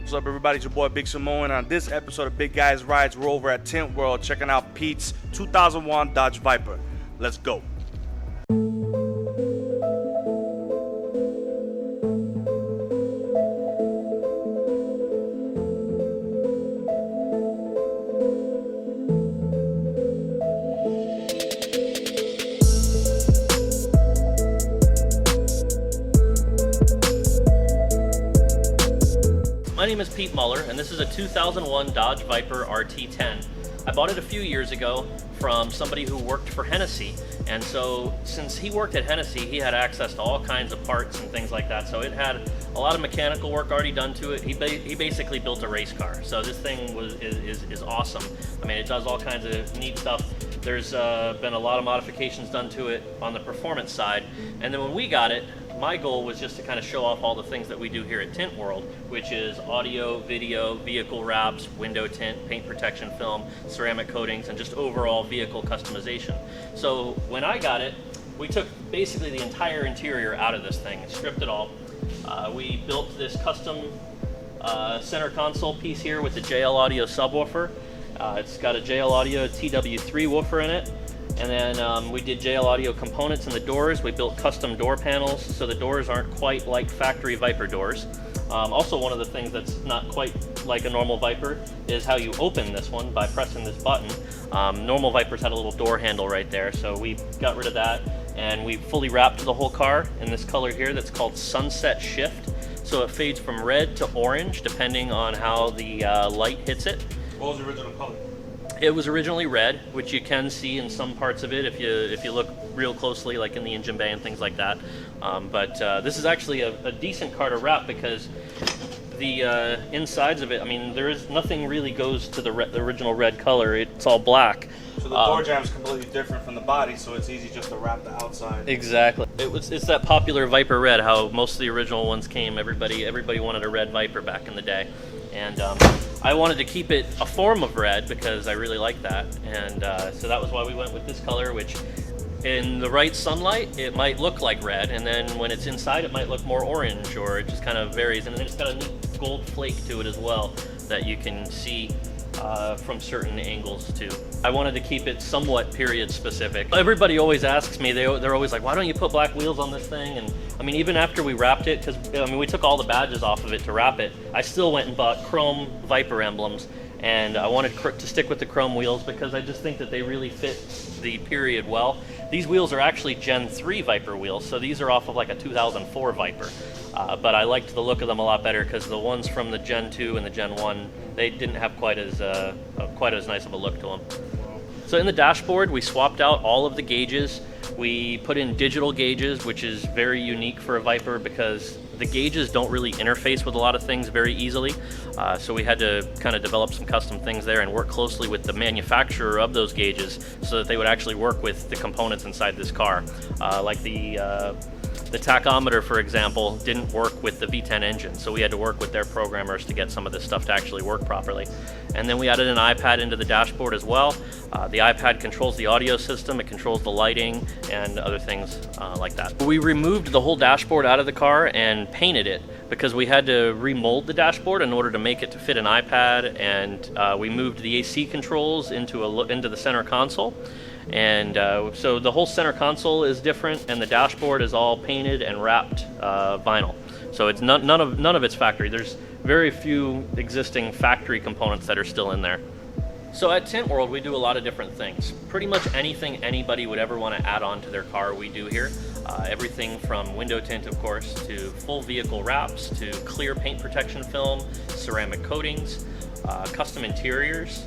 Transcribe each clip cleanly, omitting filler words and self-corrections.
What's up, everybody? It's your boy Big Samoan. On this episode of Big Guys Rides, we're over at Tint World checking out Pete's 2001 Dodge Viper. Let's go. My name is Pete Muller, and this is a 2001 Dodge Viper RT10. I bought it a few years ago from somebody who worked for Hennessy, and so since he worked at Hennessy, he had access to all kinds of parts and things like that, so it had a lot of mechanical work already done to it. He basically built a race car, so this thing is awesome. I mean, it does all kinds of neat stuff. There's been a lot of modifications done to it on the performance side, and then when we got it, my goal was just to kind of show off all the things that we do here at Tint World, which is audio, video, vehicle wraps, window tint, paint protection film, ceramic coatings, and just overall vehicle customization. So when I got it, we took basically the entire interior out of this thing and stripped it all. We built this custom center console piece here with the JL Audio subwoofer. It's got a JL Audio TW3 woofer in it. And then we did JL Audio components in the doors. We built custom door panels, so the doors aren't quite like factory Viper doors. Also, one of the things that's not quite like a normal Viper is how you open this one by pressing this button. Normal Vipers had a little door handle right there, so we got rid of that, and we fully wrapped the whole car in this color here that's called Sunset Shift. So it fades from red to orange depending on how the light hits it. What was the original color? It was originally red, which you can see in some parts of it if you look real closely, like in the engine bay and things like that. But this is actually a decent car to wrap because the insides of it, I mean, there is nothing really goes to the original red color. It's all black. So the door jamb is completely different from the body, so it's easy just to wrap the outside. Exactly. It's that popular Viper red, how most of the original ones came. Everybody wanted a red Viper back in the day. And I wanted to keep it a form of red because I really like that. And so that was why we went with this color, which in the right sunlight, it might look like red. And then when it's inside, it might look more orange, or it just kind of varies. And then it's got a neat gold flake to it as well that you can see from certain angles too. I wanted to keep it somewhat period specific. Everybody always asks me, they're always like, why don't you put black wheels on this thing? And I mean, even after we wrapped it, because I mean, we took all the badges off of it to wrap it, I still went and bought chrome Viper emblems, and I wanted to stick with the chrome wheels because I just think that they really fit the period well. These wheels are actually Gen 3 Viper wheels, so these are off of like a 2004 Viper. But I liked the look of them a lot better because the ones from the Gen 2 and the Gen 1, they didn't have quite as nice of a look to them. So in the dashboard, we swapped out all of the gauges. We put in digital gauges, which is very unique for a Viper because the gauges don't really interface with a lot of things very easily. So we had to kind of develop some custom things there and work closely with the manufacturer of those gauges so that they would actually work with the components inside this car. Like the tachometer, for example, didn't work with the V10 engine, so we had to work with their programmers to get some of this stuff to actually work properly. And then we added an iPad into the dashboard as well. The iPad controls the audio system, it controls the lighting, and other things like that. We removed the whole dashboard out of the car and painted it because we had to remold the dashboard in order to make it to fit an iPad, and we moved the AC controls into the center console. And so the whole center console is different, and the dashboard is all painted and wrapped vinyl. So it's none of it's factory. There's very few existing factory components that are still in there. So at Tint World, we do a lot of different things. Pretty much anything anybody would ever want to add on to their car, we do here. Everything from window tint, of course, to full vehicle wraps, to clear paint protection film, ceramic coatings, custom interiors,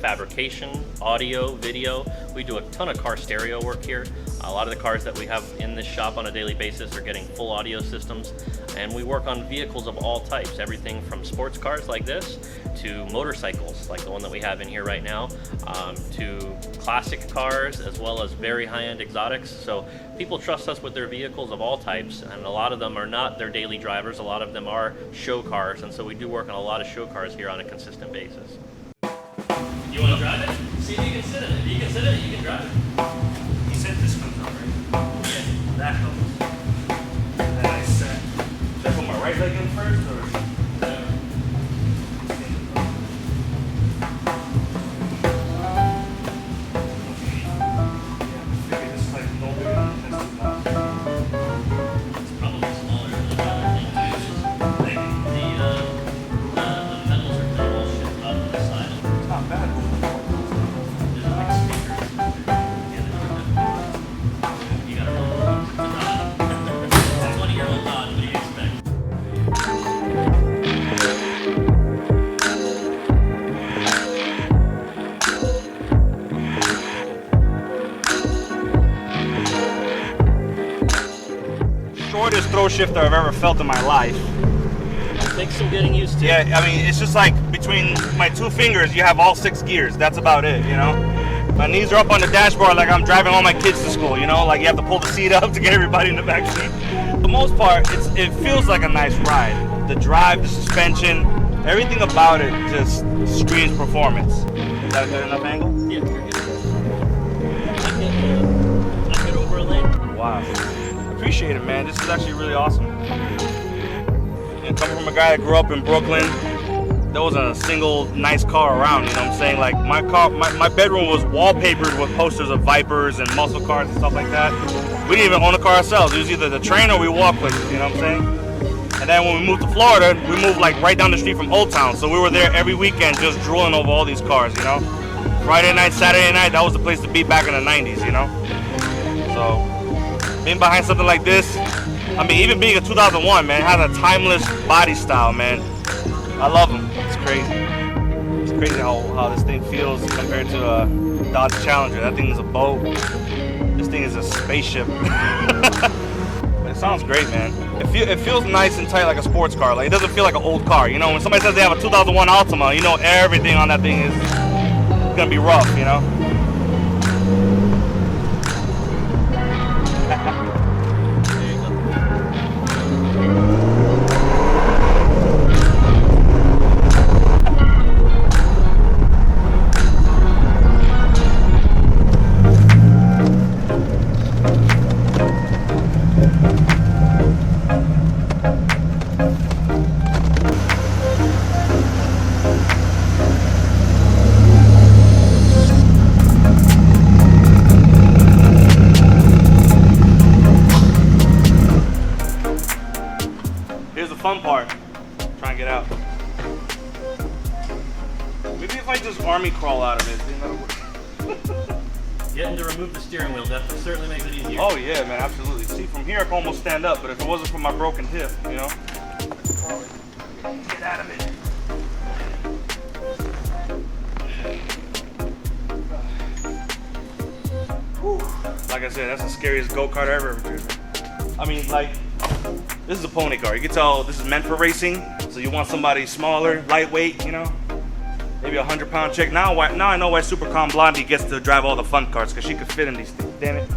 fabrication, audio, video. We do a ton of car stereo work here. A lot of the cars that we have in this shop on a daily basis are getting full audio systems, and we work on vehicles of all types, everything from sports cars like this to motorcycles like the one that we have in here right now, to classic cars as well as very high-end exotics. So people trust us with their vehicles of all types, and a lot of them are not their daily drivers, a lot of them are show cars, and so we do work on a lot of show cars here on a consistent basis. You want to drive it? See if you can sit in it. If you can sit in it, you can drive it. You said this comes out, right? Yeah. That helps. And then I set. Should I put my right leg in first, or? shifter I've ever felt in my life. Takes some getting used to. Yeah, I mean, it's just like between my 2 fingers, you have all 6 gears. That's about it, you know? My knees are up on the dashboard like I'm driving all my kids to school, you know? Like you have to pull the seat up to get everybody in the back seat. For the most part, it feels like a nice ride. The drive, the suspension, everything about it just screams performance. Is that a good enough angle? Yeah, you're good. Let's get over a lane. Wow. Appreciate it, man. This is actually really awesome. And coming from a guy that grew up in Brooklyn, there wasn't a single nice car around, you know what I'm saying? Like my bedroom was wallpapered with posters of Vipers and muscle cars and stuff like that. We didn't even own a car ourselves. It was either the train or we walked places, you know what I'm saying? And then when we moved to Florida, we moved like right down the street from Old Town. So we were there every weekend just drooling over all these cars, you know? Friday night, Saturday night, that was the place to be back in the 90s, you know? So being behind something like this, I mean, even being a 2001, man, it has a timeless body style, man. I love them. It's crazy. It's crazy how this thing feels compared to a Dodge Challenger. That thing is a boat. This thing is a spaceship. It sounds great, man. It feels nice and tight like a sports car. Like it doesn't feel like an old car. You know, when somebody says they have a 2001 Altima, you know everything on that thing is gonna be rough, you know? Here's the fun part. Try and get out. Maybe if I just army crawl out of it, then that'll work. Getting to remove the steering wheel definitely certainly makes it easier. Oh yeah, man, absolutely. See, from here I can almost stand up, but if it wasn't for my broken hip, you know, get out of it. Whew. Like I said, that's the scariest go-kart I've ever driven. I mean, like, this is a pony car. You can tell this is meant for racing, so you want somebody smaller, lightweight, you know? Maybe a 100-pound chick. Now I know why Super Calm Blondie gets to drive all the fun cars, because she could fit in these things. Damn it.